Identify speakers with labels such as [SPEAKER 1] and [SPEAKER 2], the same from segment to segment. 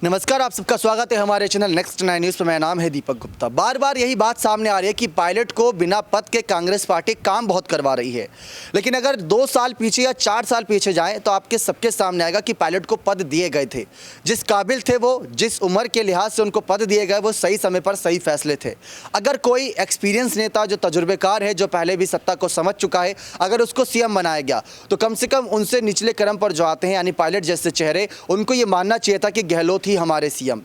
[SPEAKER 1] नमस्कार, आप सबका स्वागत है हमारे चैनल नेक्स्ट 9 न्यूज़ पर। मेरा नाम है दीपक गुप्ता। बार बार यही बात सामने आ रही है कि पायलट को बिना पद के कांग्रेस पार्टी काम बहुत करवा रही है, लेकिन अगर 2 साल पीछे या 4 साल पीछे जाएं तो आपके सबके सामने आएगा कि पायलट को पद दिए गए थे। जिस काबिल थे वो, जिस उम्र के लिहाज से उनको पद दिए गए, वो सही समय पर सही फैसले थे। अगर कोई एक्सपीरियंस नेता जो तजुर्बेकार है, जो पहले भी सत्ता को समझ चुका है, अगर उसको सीएम बनाया गया तो कम से कम उनसे निचले क्रम पर जो आते हैं यानी पायलट जैसे चेहरे, उनको ये मानना चाहिए था कि गहलोत ही हमारे सीएम।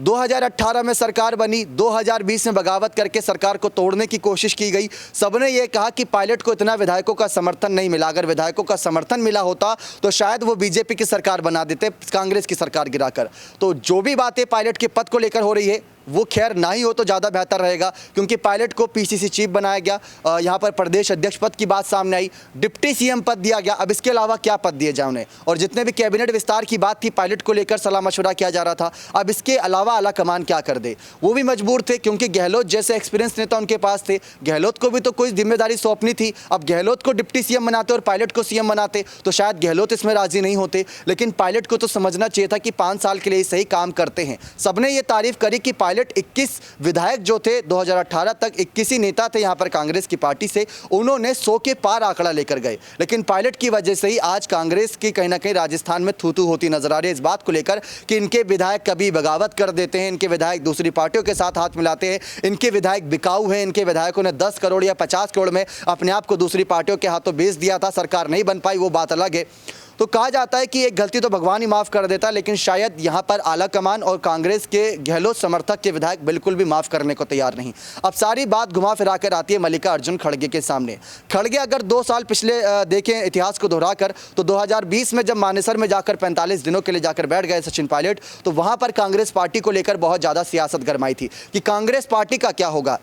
[SPEAKER 1] 2018 में सरकार बनी, 2020 में बगावत करके सरकार को तोड़ने की कोशिश की गई। सबने ये कहा कि पायलट को इतना विधायकों का समर्थन नहीं मिला। अगर विधायकों का समर्थन मिला होता तो शायद वो बीजेपी की सरकार बना देते, कांग्रेस की सरकार गिराकर। तो जो भी बातें पायलट के पद को लेकर हो रही है वो खैर ना ही हो तो ज़्यादा बेहतर रहेगा, क्योंकि पायलट को पीसीसी चीफ बनाया गया। यहाँ पर प्रदेश अध्यक्ष पद की बात सामने आई, डिप्टी सीएम पद दिया गया। अब इसके अलावा क्या पद दिए जाए उन्हें? और जितने भी कैबिनेट विस्तार की बात थी, पायलट को लेकर सलाह मशवरा किया जा रहा था। अब इसके अलावा आला कमान क्या कर दे? वो भी मजबूर थे, क्योंकि गहलोत जैसे एक्सपीरियंस नेता उनके पास थे। गहलोत को भी तो कोई जिम्मेदारी सौंपनी थी। अब गहलोत को डिप्टी सीएम बनाते और पायलट को सीएम बनाते तो शायद गहलोत इसमें राजी नहीं होते। लेकिन पायलट को तो समझना चाहिए था कि 5 साल के लिए सही काम करते हैं। सबने ये तारीफ करी कि पायलट 21 विधायक जो थे 2018 तक, 21 ही नेता थे यहाँ पर कांग्रेस की पार्टी से, उन्होंने 100 के पार आंकड़ा लेकर गए। लेकिन पायलट की वजह से ही आज कांग्रेस की कहीं ना कहीं राजस्थान में थू-थू होती नजर आ रही है, इस बात को लेकर कि इनके विधायक कभी बगावत कर देते हैं, इनके विधायक दूसरी पार्टियों के साथ हाथ मिलाते हैं, इनके विधायक बिकाऊ हैं, इनके विधायकों ने 10 करोड़ या 50 करोड़ में अपने आप को दूसरी पार्टियों के हाथों बेच दिया था। सरकार नहीं बन पाई, वो बात अलग है। तो कहा जाता है कि एक गलती तो भगवान ही माफ़ कर देता, लेकिन शायद यहाँ पर आला कमान और कांग्रेस के गहलोत समर्थक के विधायक बिल्कुल भी माफ़ करने को तैयार नहीं। अब सारी बात घुमा फिरा कर आती है मल्लिकार्जुन खड़गे के सामने। खड़गे अगर 2 साल पिछले देखें इतिहास को दोहरा कर, तो 2020 में जब मानेसर में जाकर 45 दिनों के लिए जाकर बैठ गए सचिन पायलट, तो वहाँ पर कांग्रेस पार्टी को लेकर बहुत ज़्यादा सियासत गरमाई थी कि कांग्रेस पार्टी का क्या होगा।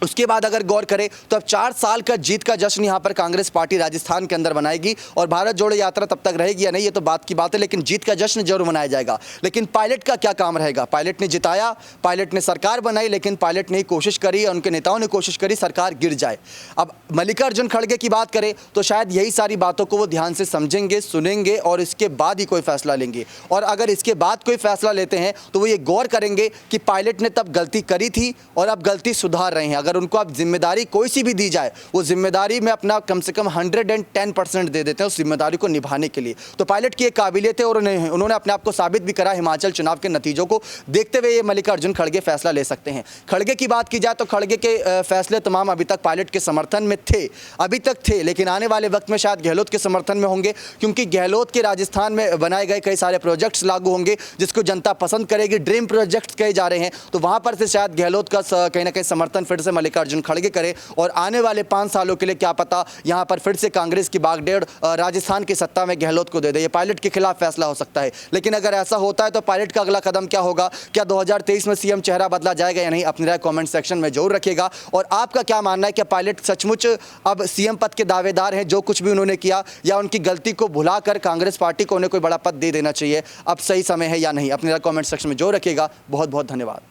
[SPEAKER 1] उसके बाद अगर गौर करें तो अब 4 साल का जीत का जश्न यहाँ पर कांग्रेस पार्टी राजस्थान के अंदर मनाएगी, और भारत जोड़ो यात्रा तब तक रहेगी या नहीं ये तो बात की बात है, लेकिन जीत का जश्न जरूर मनाया जाएगा। लेकिन पायलट का क्या काम रहेगा? पायलट ने जिताया, पायलट ने सरकार बनाई, लेकिन पायलट ने कोशिश करी और उनके नेताओं ने कोशिश करी सरकार गिर जाए। अब मल्लिकार्जुन खड़गे की बात करें तो शायद यही सारी बातों को वो ध्यान से समझेंगे, सुनेंगे और इसके बाद ही कोई फैसला लेंगे। और अगर इसके बाद कोई फैसला लेते हैं तो वो ये गौर करेंगे कि पायलट ने तब गलती करी थी और अब गलती सुधार रहे हैं। अगर उनको अब जिम्मेदारी कोई सी भी दी जाए, वो जिम्मेदारी में अपना कम से कम 110% दे देते हैं उस जिम्मेदारी को निभाने के लिए। तो पायलट की एक काबिलियत है और उन्होंने अपने आप को साबित भी करा। हिमाचल चुनाव के नतीजों को देखते हुए ये मल्लिकार्जुन खड़गे फैसला ले सकते हैं। खड़गे की बात की जाए तो खड़गे के फैसले तमाम अभी तक पायलट के समर्थन में थे, अभी तक थे, लेकिन आने वाले वक्त में शायद गहलोत के समर्थन में होंगे, क्योंकि गहलोत के राजस्थान में बनाए गए कई सारे प्रोजेक्ट्स लागू होंगे जिसको जनता पसंद करेगी। ड्रीम प्रोजेक्ट्स कहे जा रहे हैं, तो वहां पर से शायद गहलोत का कहीं ना कहीं समर्थन फिर से मल्लिकार्जुन खड़गे करे और आने वाले 5 सालों के लिए क्या पता यहां पर फिर से कांग्रेस की बागडोर राजस्थान की सत्ता में गहलोत को दे दे। ये पायलट के खिलाफ फैसला हो सकता है, लेकिन अगर ऐसा होता है तो पायलट का अगला कदम क्या होगा? क्या 2023 में सीएम चेहरा बदला जाएगा या नहीं? अपनी राय कमेंट सेक्शन में जरूर रखिएगा। और आपका क्या मानना है कि पायलट सचमुच अब सीएम पद के दावेदार हैं, जो कुछ भी उन्होंने किया, या उनकी गलती को भुलाकर कांग्रेस पार्टी को उन्हें कोई बड़ा पद दे देना चाहिए? अब सही समय है या नहीं? अपनी राय कमेंट सेक्शन में जरूर रखिएगा। बहुत बहुत धन्यवाद।